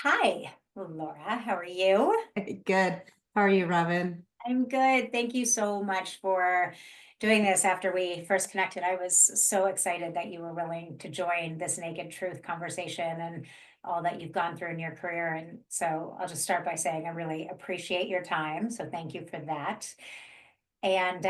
Hi, Laura. How are you? Good. How are you, Robin? I'm good. Thank you so much for doing this after we first connected. I was so excited that you were willing to join this naked truth conversation and all that you've gone through in your career. And so I'll just start by saying I really appreciate your time. So thank you for that. And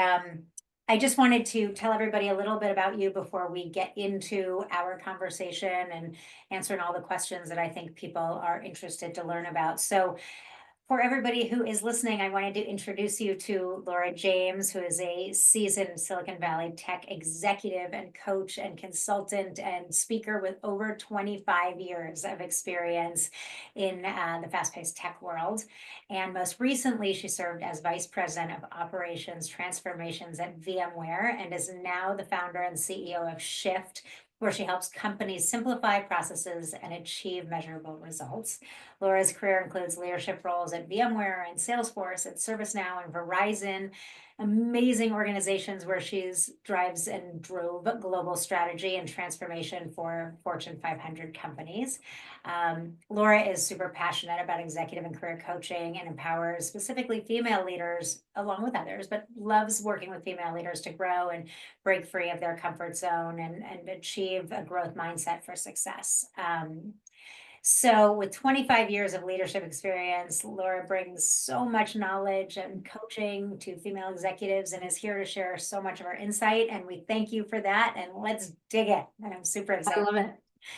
I just wanted to tell everybody a little bit about you before we get into our conversation and answering all the questions that I think people are interested to learn about. So for everybody who is listening, I wanted to introduce you to Laura James, who is a seasoned Silicon Valley tech executive and coach and consultant and speaker with over 25 years of experience in the fast-paced tech world. And most recently, she served as Vice President of Operations Transformations at VMware and is now the founder and CEO of Shift, where she helps companies simplify processes and achieve measurable results. Laura's career includes leadership roles at VMware and Salesforce, at ServiceNow and Verizon, amazing organizations where she's drives and drove global strategy and transformation for Fortune 500 companies. Laura is super passionate about executive and career coaching and empowers specifically female leaders along with others, but loves working with female leaders to grow and break free of their comfort zone and achieve a growth mindset for success. So with 25 years of leadership experience, Laura brings so much knowledge and coaching to female executives and is here to share so much of our insight. And we thank you for that. And let's dig it. And I'm super I excited. love it.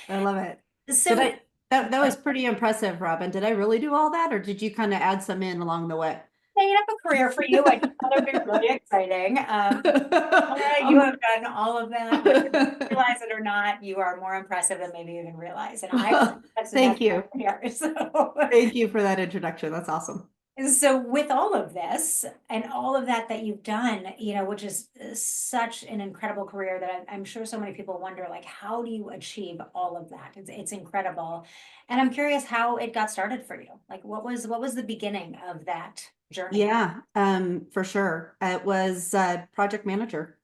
I love it. Did So I that was pretty impressive, Robin. Did I really do all that or did you kind of add some in along the way? hanging up a career for you, I just thought it would be really exciting. Laura, you Um, have done all of that, whether you realize it or not. You are more impressive than maybe you even realize. And I was impressed, and Thank that's why you. I'm here. So Thank you for that introduction. That's awesome. So with all of this and all of that you've done, which is such an incredible career that I'm sure so many people wonder, like, how do you achieve all of that? It's incredible. And I'm curious how it got started for you. Like, what was the beginning of that journey? Yeah, for sure. It was project manager.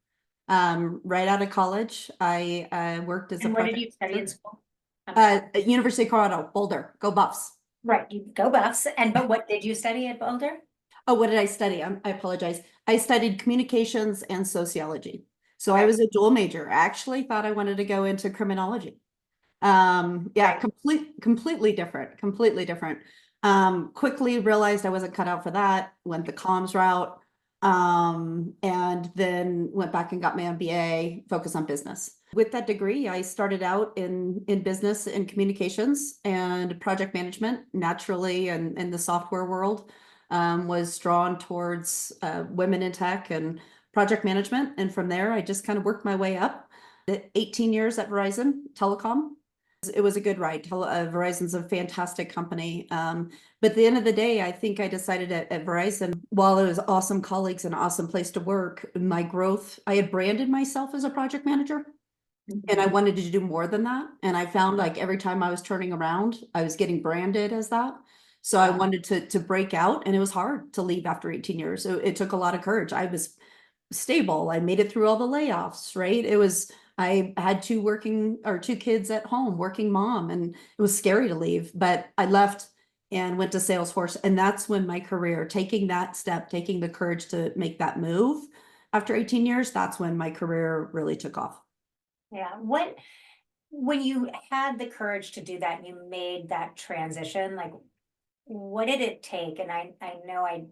Right out of college, I worked as a And what did project you study in manager. school? At University of Colorado, Boulder. Go Buffs. Right, you go Buffs. But what did you study at Boulder? Oh, what did I study? I apologize. I studied communications and sociology. So I Okay, was a dual major. I actually thought I wanted to go into criminology. Yeah, right. completely different, completely different. Quickly realized I wasn't cut out for that, went the comms route, and then went back and got my MBA, focused on business. With that degree, I started out in business and communications and project management, naturally, and in the software world, was drawn towards women in tech and project management. And from there, I just kind of worked my way up. 18 years at Verizon Telecom. It was a good ride. Verizon's a fantastic company. But at the end of the day, I think I decided at Verizon, while it was awesome colleagues and awesome place to work, my growth, I had branded myself as a project manager and I Mhm. wanted to do more than that. And I found like every time I was turning around, I was getting branded as that. So I Yeah. wanted to break out, and it was hard to leave after 18 years. So it took a lot of courage. I was stable. I made it through all the layoffs, right? I had two kids at home, working mom, and it was scary to leave, but I left and went to Salesforce. And that's when my career, taking that step, taking the courage to make that move after 18 years, that's when my career really took off. Yeah. When you had the courage to do that, and you made that transition, like, what did it take? And I know I'm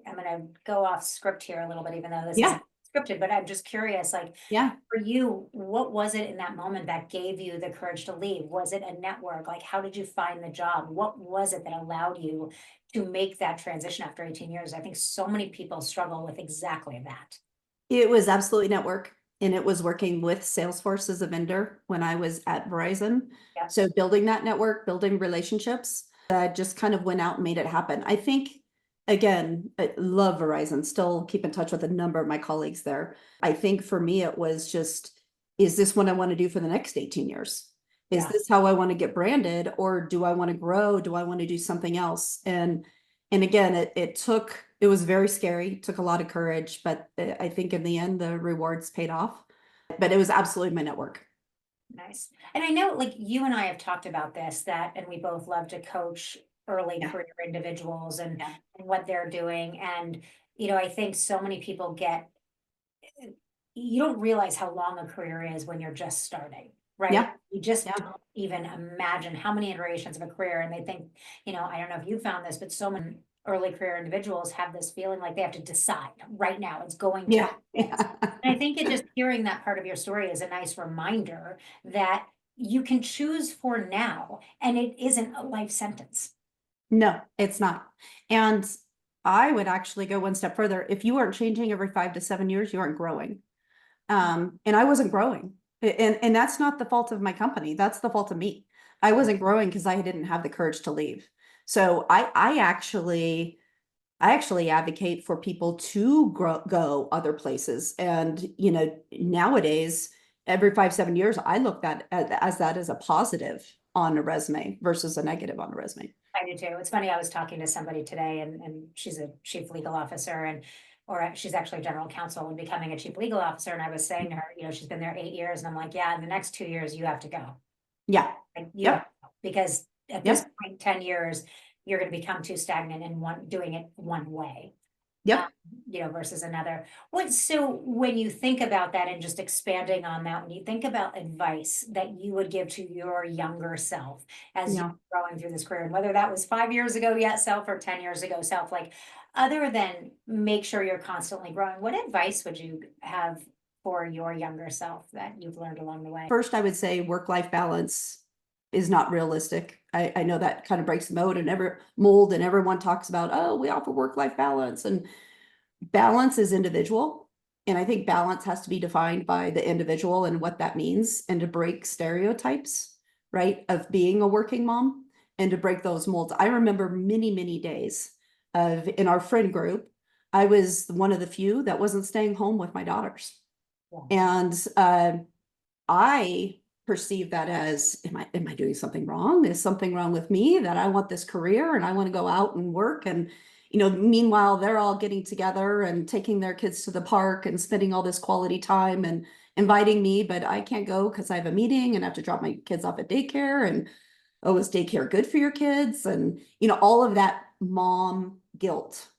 gonna go off script here a little bit, even though this isn't Yeah. scripted, but I'm just curious, like, Yeah. for you, what was it in that moment that gave you the courage to leave? Was it a network? Like, how did you find the job? What was it that allowed you to make that transition after 18 years? I think so many people struggle with exactly that. It was absolutely network, and it was working with Salesforce as a vendor when I was at Verizon. Yep. So building that network, building relationships, just kind of went out and made it happen. I think, again, I love Verizon, still keep in touch with a number of my colleagues there. I think for me, it was just, is this what I want to do for the next 18 years? Is Yeah. this how I want to get branded, or do I want to grow? Do I want to do something else? And again, it was very scary, took a lot of courage, but I think in the end, the rewards paid off. But it was absolutely my network. Nice. And I know like you and I have talked about this, that, and we both love to coach early Yeah. career individuals Yeah. and what they're doing. And, you know, I think so many people get, you don't realize how long a career is when you're just starting, right? Yeah. You just Yeah. don't even imagine how many iterations of a career. And they think, you know, I don't know if you found this, but so many early career individuals have this feeling like they have to decide right now, it's going to Yeah. be this. And I think it just hearing that part of your story is a nice reminder that you can choose for now and it isn't a life sentence. No, it's not. And I would actually go one step further. If you aren't changing every 5 to 7 years, you aren't growing. And I wasn't growing. And that's not the fault of my company. That's the fault of me. I wasn't growing because I didn't have the courage to leave. So I actually advocate for people to go other places. And, nowadays, every 5, 7 years, I look at as that as a positive on a resume versus a negative on a resume. I do too. It's funny, I was talking to somebody today and she's a chief legal officer or she's actually general counsel and becoming a chief legal officer. And I was saying to her, you know, she's been there 8 years and I'm like, yeah, in the next 2 years, you have to go. Yeah. Like, you have Yep. to go. Because at this Yep. point, 10 years, you're gonna become too stagnant in doing it one way. Um, Yep. you know, versus another. So when you think about that and just expanding on that, when you think about advice that you would give to your younger self as Yeah. you're growing through this career, and whether that was 5 years ago yet self or 10 years ago self, like other than make sure you're constantly growing, what advice would you have for your younger self that you've learned along the way? First, I would say work-life balance is not realistic. I know that kind of breaks the mold and everyone talks about, oh, we offer work-life balance, and balance is individual. And I think balance has to be defined by the individual and what that means, and to break stereotypes, right, of being a working mom, and to break those molds. I remember many, many days in our friend group, I was one of the few that wasn't staying home with my daughters. Yeah. And I perceive that as, am I doing something wrong? Is something wrong with me that I want this career and I want to go out and work? And, meanwhile, they're all getting together and taking their kids to the park and spending all this quality time and inviting me, but I can't go because I have a meeting and I have to drop my kids off at daycare. And, oh, is daycare good for your kids? And, all of that mom guilt.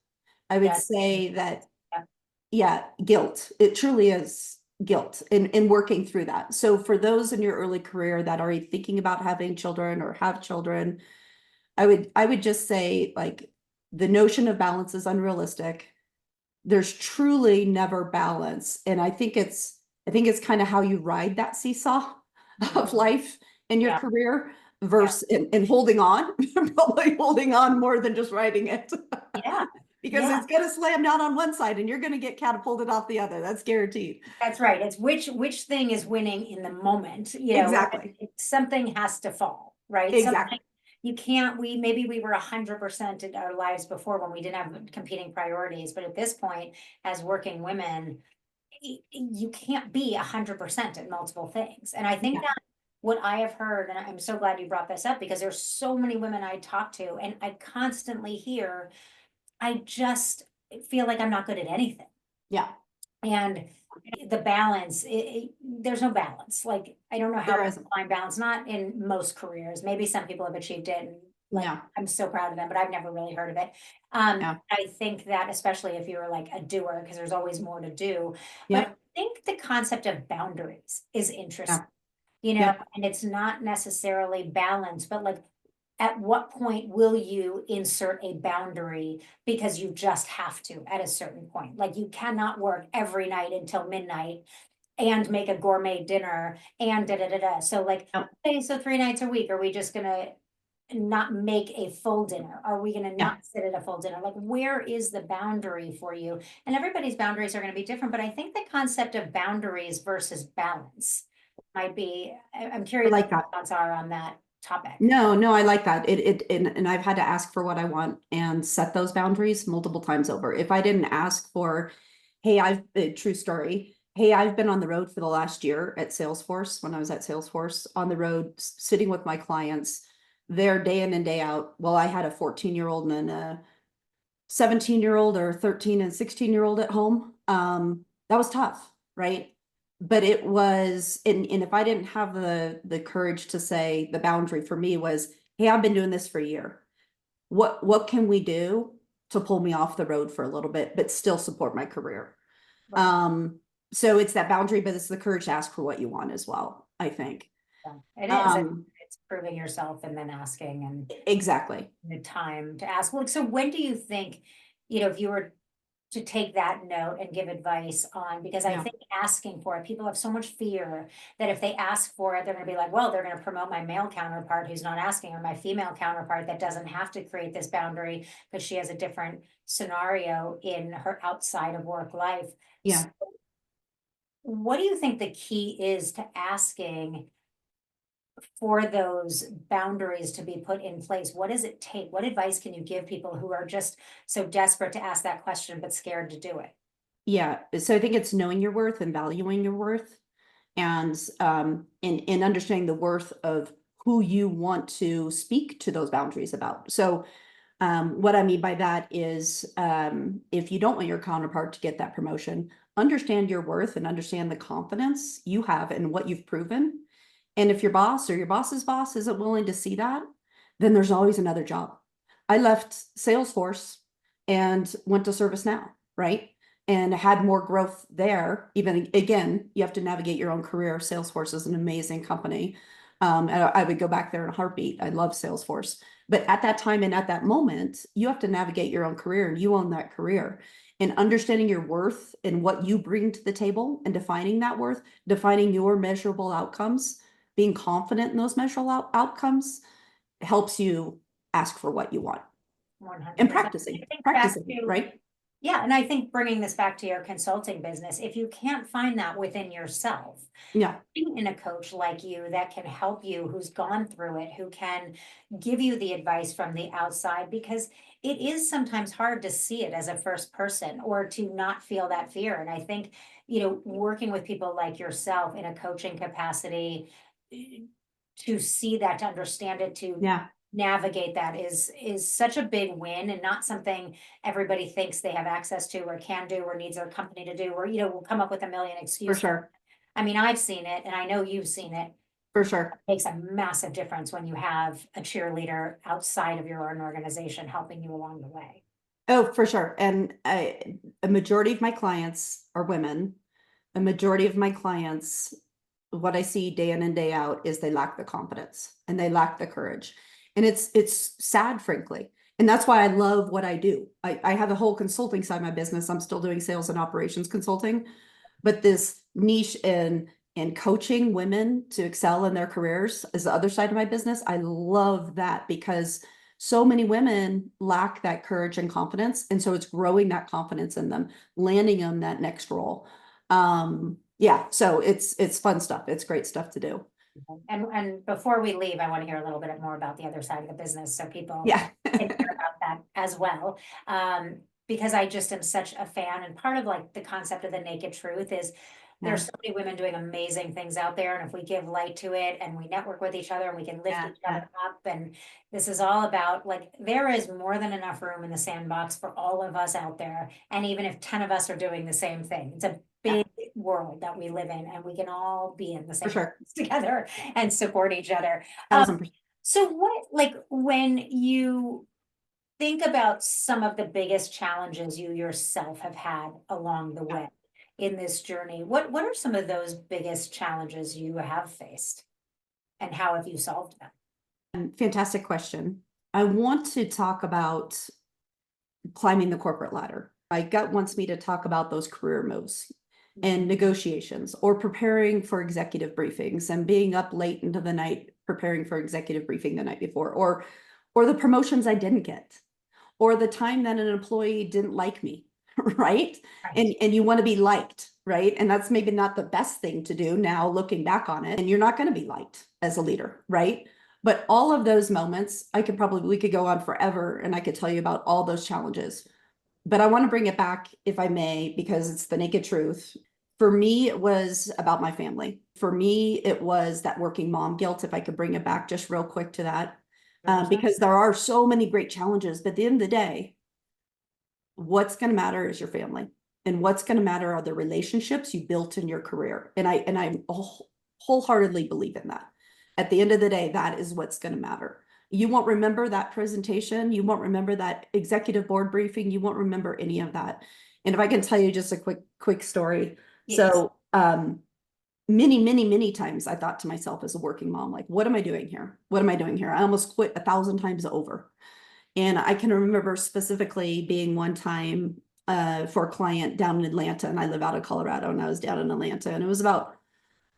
I would Yeah. say that, Yeah. yeah, guilt. It truly is guilt in working through that. So for those in your early career that are thinking about having children or have children, I would just say, like, the notion of balance is unrealistic. There's truly never balance. And I think it's kind of how you ride that seesaw of life in your Yeah. career Yeah. versus and holding on, probably holding on more than just riding it. Yeah. Because Yeah. it's gonna slam down on one side and you're gonna get catapulted off the other. That's guaranteed. That's right. It's which thing is winning in the moment, you know, Exactly. something has to fall, right? Something Exactly. you can't, maybe we were 100% in our lives before when we didn't have competing priorities, but at this point, as working women, you can't be 100% in multiple things. And I think Yeah. that what I have heard, and I'm so glad you brought this up because there's so many women I talk to, and I constantly hear, I just feel like I'm not good at anything. Yeah. And the balance, there's no balance. Like, I don't know how There to isn't. find balance, not in most careers. Maybe some people have achieved it and like, Yeah. I'm so proud of them, but I've never really heard of it. Yeah. I think that especially if you're like a doer, because there's always more to do. But I Yep. think the concept of boundaries is interesting, Yeah. you know, Yep. and it's not necessarily balance, but like, at what point will you insert a boundary because you just have to at a certain point? Like you cannot work every night until midnight and make a gourmet dinner and da da da da. So like, Yep. okay, so 3 nights a week, are we just gonna not make a full dinner? Are we gonna Yeah. not sit at a full dinner? Like, where is the boundary for you? And everybody's boundaries are gonna be different, but I think the concept of boundaries versus balance might be, I'm I curious what like your that. thoughts are on that topic. No, no, I like that. And I've had to ask for what I want and set those boundaries multiple times over. If I didn't ask for, hey, true story. Hey, I've been on the road for the last year at Salesforce, when I was at Salesforce, on the road, sitting with my clients there day in and day out. Well, I had a 14-year-old and a 17-year-old or 13 and 16-year-old at home. That was tough, right? but it was, and if I didn't have the courage to say, the boundary for me was, hey, I've been doing this for a year. What can we do to pull me off the road for a little bit, but still support my career? Right. So it's that boundary, but it's the courage to ask for what you want as well, I think. Yeah, it is. It's proving yourself and then asking and Exactly. the time to ask. Well, so when do you think, if you were to take that note and give advice on, because I Yeah. think asking for it, people have so much fear that if they ask for it, they're gonna be like, well, they're gonna promote my male counterpart who's not asking, or my female counterpart that doesn't have to create this boundary because she has a different scenario in her outside of work life. Yeah. So what do you think the key is to asking for those boundaries to be put in place? What does it take? What advice can you give people who are just so desperate to ask that question but scared to do it? Yeah. So I think it's knowing your worth and valuing your worth, and in understanding the worth of who you want to speak to those boundaries about. So what I mean by that is, if you don't want your counterpart to get that promotion, understand your worth and understand the confidence you have in what you've proven. And if your boss or your boss's boss isn't willing to see that, then there's always another job. I left Salesforce and went to ServiceNow, right? And had more growth there. Even again, you have to navigate your own career. Salesforce is an amazing company. And I would go back there in a heartbeat. I love Salesforce. But at that time and at that moment, you have to navigate your own career, and you own that career. And understanding your worth and what you bring to the table and defining that worth, defining your measurable outcomes, being confident in those measurable outcomes helps you ask for what you want. 100%. And practicing, right? Yeah, and I think bringing this back to your consulting business, if you can't find that within yourself, Yeah, being in a coach like you that can help you, who's gone through it, who can give you the advice from the outside, because it is sometimes hard to see it as a first person or to not feel that fear. And I think, working with people like yourself in a coaching capacity, to see that, to understand it, to yeah, navigate that is such a big win, and not something everybody thinks they have access to or can do or needs their company to do, or will come up with a million for excuses. sure. I mean, I've seen it and I know you've seen it. For sure. It makes a massive difference when you have a cheerleader outside of your own organization helping you along the way. Oh, for sure. And a majority of my clients are women. A majority of my clients, what I see day in and day out is they lack the confidence and they lack the courage. And it's sad, frankly. And that's why I love what I do. I have a whole consulting side of my business. I'm still doing sales and operations consulting, but this niche in coaching women to excel in their careers is the other side of my business. I love that because so many women lack that courage and confidence. And so it's growing that confidence in them, landing them that next role. Yeah, so it's fun stuff. It's great stuff to do. And before we leave, I want to hear a little bit more about the other side of the business so people Yeah. can hear about that as well. Because I just am such a fan, and part of like the concept of the naked truth is there's so many women doing amazing things out there, and if we give light to it and we network with each other and we can lift each other up, and this is all about, like, there is more than enough room in the sandbox for all of us out there, and even if 10 of us are doing the same thing, it's a big world that we live in, and we can all be in the For same sure. place together and support each other. 1000%. So what, like, when you think about some of the biggest challenges you yourself have had along the way in this journey, what are some of those biggest challenges you have faced, and how have you solved them? Fantastic question. I want to talk about climbing the corporate ladder. My gut wants me to talk about those career moves and negotiations, or preparing for executive briefings and being up late into the night preparing for executive briefing the night before, or the promotions I didn't get, or the time that an employee didn't like me, right? And you want to be liked, right? And that's maybe not the best thing to do now looking back on it, and you're not going to be liked as a leader, right? But all of those moments, we could go on forever and I could tell you about all those challenges. But I want to bring it back, if I may, because it's the naked truth. For me, it was about my family. For me, it was that working mom guilt, if I could bring it back just real quick to that. Because there are so many great challenges, but at the end of the day, what's going to matter is your family. And what's going to matter are the relationships you built in your career. And I wholeheartedly believe in that. At the end of the day, that is what's going to matter. You won't remember that presentation. You won't remember that executive board briefing. You won't remember any of that. And if I can tell you just a quick story. Yes. So, many times I thought to myself as a working mom, like, what am I doing here? What am I doing here? I almost quit 1,000 times over. And I can remember specifically being one time for a client down in Atlanta, and I live out of Colorado, and I was down in Atlanta, and it was about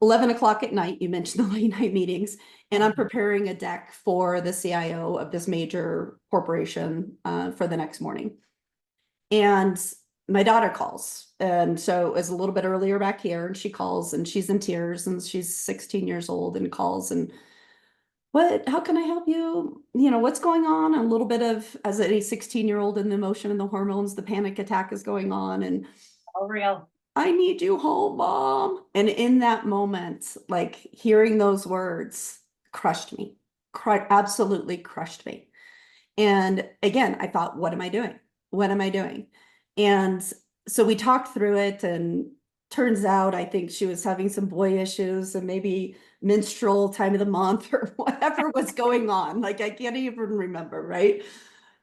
11 o'clock at night. You mentioned the late night meetings, and I'm preparing a deck for the CIO of this major corporation for the next morning. And my daughter calls. And so it was a little bit earlier back here, and she calls and she's in tears, and she's 16 years old and calls and how can I help you? You know, what's going on? A little bit of, as a 16-year-old, and the emotion and the hormones, the panic attack is going on. And Oh, real. I need you home, mom. And in that moment, like hearing those words crushed me, absolutely crushed me. And again, I thought, what am I doing? What am I doing? And so we talked through it, and turns out I think she was having some boy issues and maybe menstrual time of the month or whatever was going on. Like, I can't even remember, right?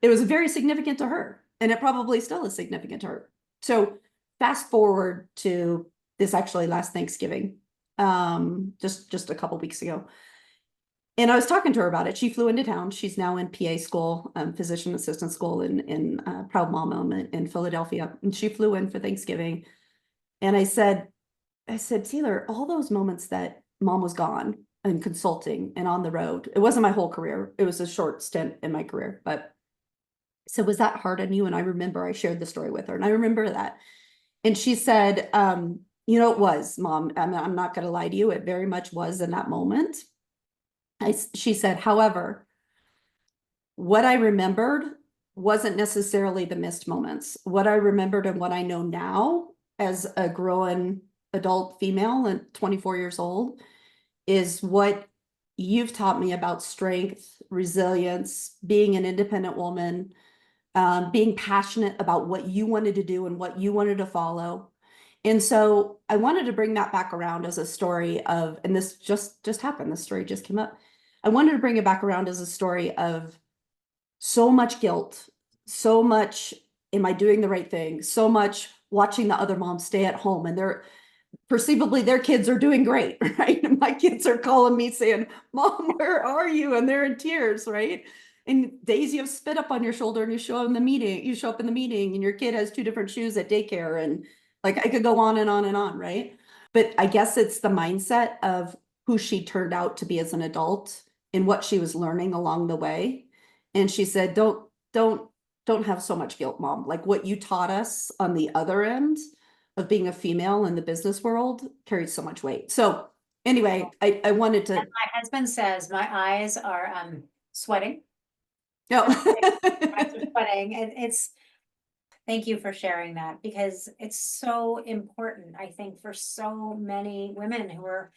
It was very significant to her, and it probably still is significant to her. So fast forward to this actually last Thanksgiving, just a couple weeks ago. And I was talking to her about it. She flew into town. She's now in PA school, physician assistant school in Proud Mom in Philadelphia. And she flew in for Thanksgiving. And I said, Taylor, all those moments that mom was gone and consulting and on the road, it wasn't my whole career. It was a short stint in my career. But so was that hard on you? And I remember I shared the story with her, and I remember that. And she said, you know, it was, Mom. I'm not going to lie to you. It very much was in that moment. She said, however, what I remembered wasn't necessarily the missed moments. What I remembered and what I know now as a growing adult female and 24 years old is what you've taught me about strength, resilience, being an independent woman, being passionate about what you wanted to do and what you wanted to follow. And so I wanted to bring that back around as a story of, and this just happened, this story just came up. I wanted to bring it back around as a story of so much guilt, so much, am I doing the right thing? So much watching the other moms stay at home, and they're perceivably their kids are doing great, right? And my kids are calling me saying, Mom, where are you? And they're in tears, right? And days you have spit up on your shoulder, and you show up in the meeting, and your kid has 2 different shoes at daycare, and like I could go on and on and on, right? But I guess it's the mindset of who she turned out to be as an adult and what she was learning along the way. And she said, don't have so much guilt, Mom. Like, what you taught us on the other end of being a female in the business world carries so much weight. So anyway, I wanted to. And my husband says my eyes are sweating. No. Eyes are sweating. And thank you for sharing that, because it's so important, I think, for so many women who are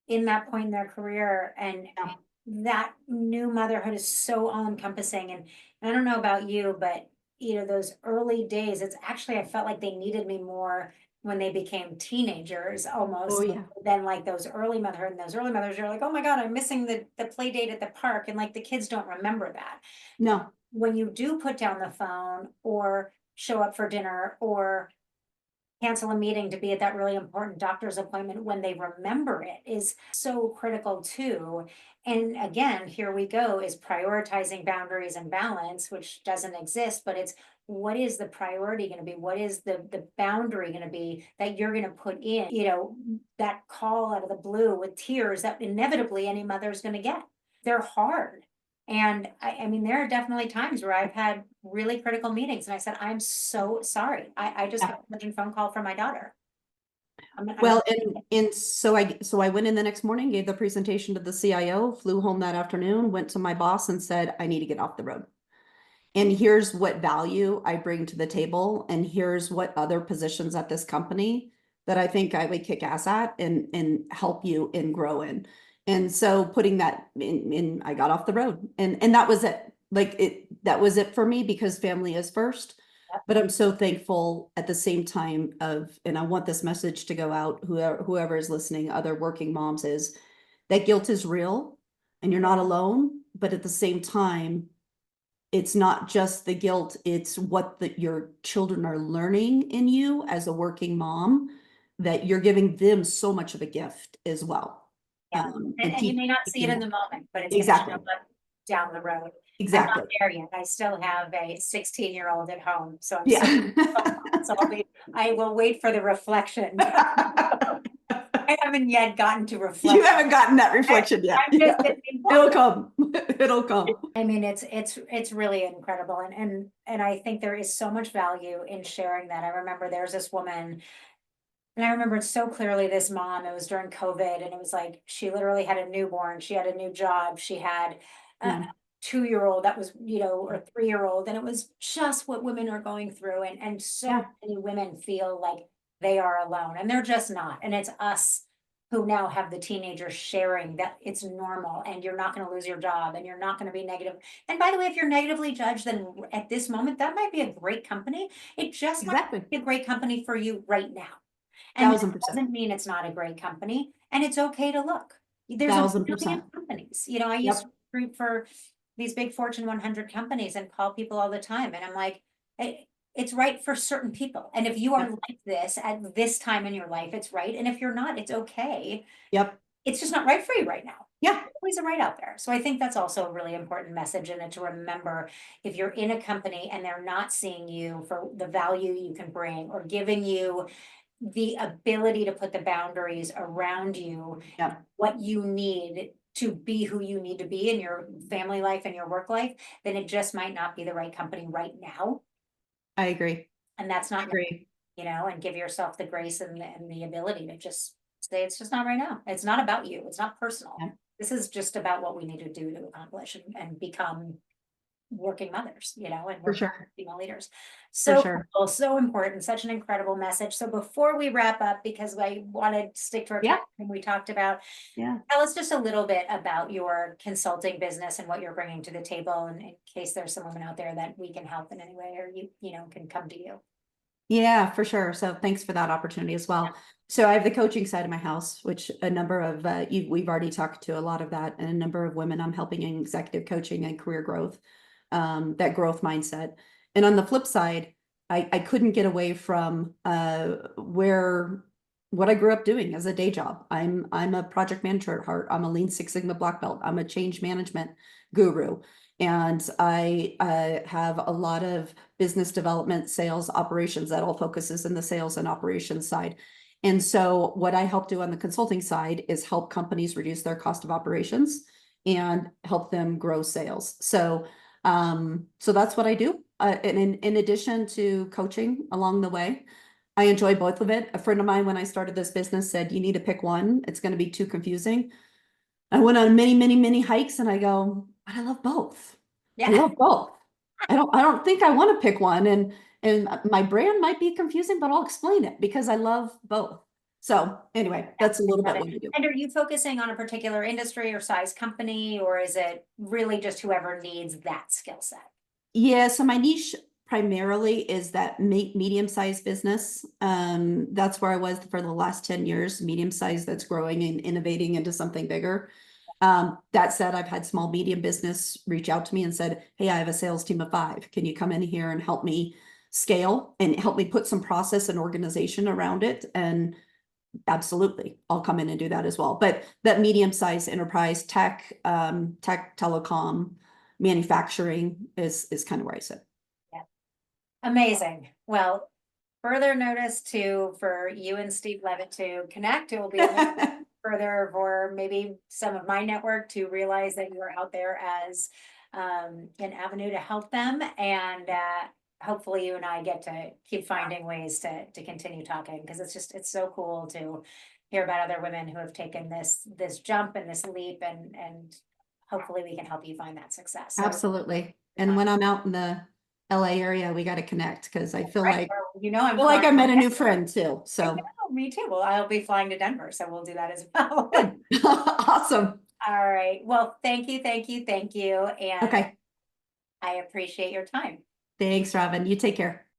in that point in their career. And Yeah. that new motherhood is so all encompassing. And I don't know about you, but you know, those early days, it's actually, I felt like they needed me more when they became teenagers almost, Oh yeah. than like those early motherhood. And those early mothers, you're like, oh my God, I'm missing the play date at the park. And like the kids don't remember that. No. When you do put down the phone or show up for dinner or cancel a meeting to be at that really important doctor's appointment, when they remember it, is so critical too. And again, here we go, is prioritizing boundaries and balance, which doesn't exist, but it's, what is the priority going to be? What is the boundary going to be that you're going to put in? You know, that call out of the blue with tears that inevitably any mother is going to get. They're hard. And I mean, there are definitely times where I've had really critical meetings and I said, I'm so sorry. I just got a urgent phone call from my daughter. Well, and so I went in the next morning, gave the presentation to the CIO, flew home that afternoon, went to my boss and said, I need to get off the road. And here's what value I bring to the table. And here's what other positions at this company that I think I would kick ass at and help you and grow in. And so putting that in, I got off the road, and that was it. Like that was it for me, because family is first. but I'm so thankful at the same time and I want this message to go out, whoever is listening, other working moms, is that guilt is real and you're not alone, but at the same time, it's not just the guilt, it's what your children are learning in you as a working mom, that you're giving them so much of a gift as well. Yeah, and you may not see it in the moment, but it's gonna show up down the road. I'm not there yet. I still have a 16-year-old at home, so I'm so I will wait for the reflection. I haven't yet gotten to reflect. You haven't gotten that reflection yet. Yeah. It'll come. It'll come. I mean, it's really incredible, and I think there is so much value in sharing that. I remember there's this woman. And I remember so clearly this mom, it was during COVID, and it was like, she literally had a newborn, she had a new job, she had a 2-year-old that was, or 3-year-old, and it was just what women are going through. And so many women feel like they are alone, and they're just not. And it's us who now have the teenagers sharing that it's normal and you're not going to lose your job and you're not going to be negative. And by the way, if you're negatively judged, then at this moment, that might be a great company. It just might be a great company for you right now. And that doesn't mean it's not a great company, and it's okay to look. There's a million companies. I used to recruit for these big Fortune 100 companies and call people all the time. And I'm like, it's right for certain people. And if you are like this at this time in your life, it's right. And if you're not, it's okay. Yep. It's just not right for you right now. Yeah. There's always a right out there. So I think that's also a really important message. And to remember, if you're in a company and they're not seeing you for the value you can bring, or giving you the ability to put the boundaries around you, what you need to be who you need to be in your family life and your work life, then it just might not be the right company right now. I agree. And that's not great, and give yourself the grace and the ability to just say, it's just not right now. It's not about you. It's not personal. This is just about what we need to do to accomplish and become working mothers, and female leaders. So cool, so important, such an incredible message. So before we wrap up, because I wanted to stick to our time we talked about, tell us just a little bit about your consulting business and what you're bringing to the table, and in case there's some women out there that we can help in any way, or you can come to you. Yeah, for sure. So thanks for that opportunity as well. So I have the coaching side of my house, which a number of we've already talked to a lot of that, and a number of women I'm helping in executive coaching and career growth. That growth mindset. And on the flip side, I couldn't get away from what I grew up doing as a day job. I'm a project manager at heart. I'm a Lean Six Sigma black belt. I'm a change management guru. And I have a lot of business development, sales, operations, that all focuses in the sales and operations side. And so what I help do on the consulting side is help companies reduce their cost of operations and help them grow sales. So that's what I do. And in addition to coaching along the way, I enjoy both of it. A friend of mine, when I started this business, said, you need to pick one. It's going to be too confusing. I went on many, many, many hikes, and I go, but I love both. I love both. I don't think I want to pick one. And my brand might be confusing, but I'll explain it because I love both. So anyway, that's a little bit what I do. And are you focusing on a particular industry or size company, or is it really just whoever needs that skill set? Yeah, so my niche primarily is that medium-sized business. That's where I was for the last 10 years, medium-sized that's growing and innovating into something bigger. That said, I've had small, medium business reach out to me and said, hey, I have a sales team of 5. Can you come in here and help me scale and help me put some process and organization around it? And absolutely, I'll come in and do that as well. But that medium-sized enterprise tech, telecom, manufacturing is kind of where I sit. Yeah. Amazing. Well, further notice for you and Steve Levitt to connect. It will be further for maybe some of my network to realize that you are out there as an avenue to help them. And hopefully you and I get to keep finding ways to continue talking, because it's so cool to hear about other women who have taken this jump and this leap, and hopefully we can help you find that success. So, absolutely. And when I'm out in the LA area, we got to connect, because I feel like, I met a new friend too. So me too. Well, I'll be flying to Denver, so we'll do that as well. Awesome. All right. Well, thank you. And okay. I appreciate your time. Thanks, Robin. You take care.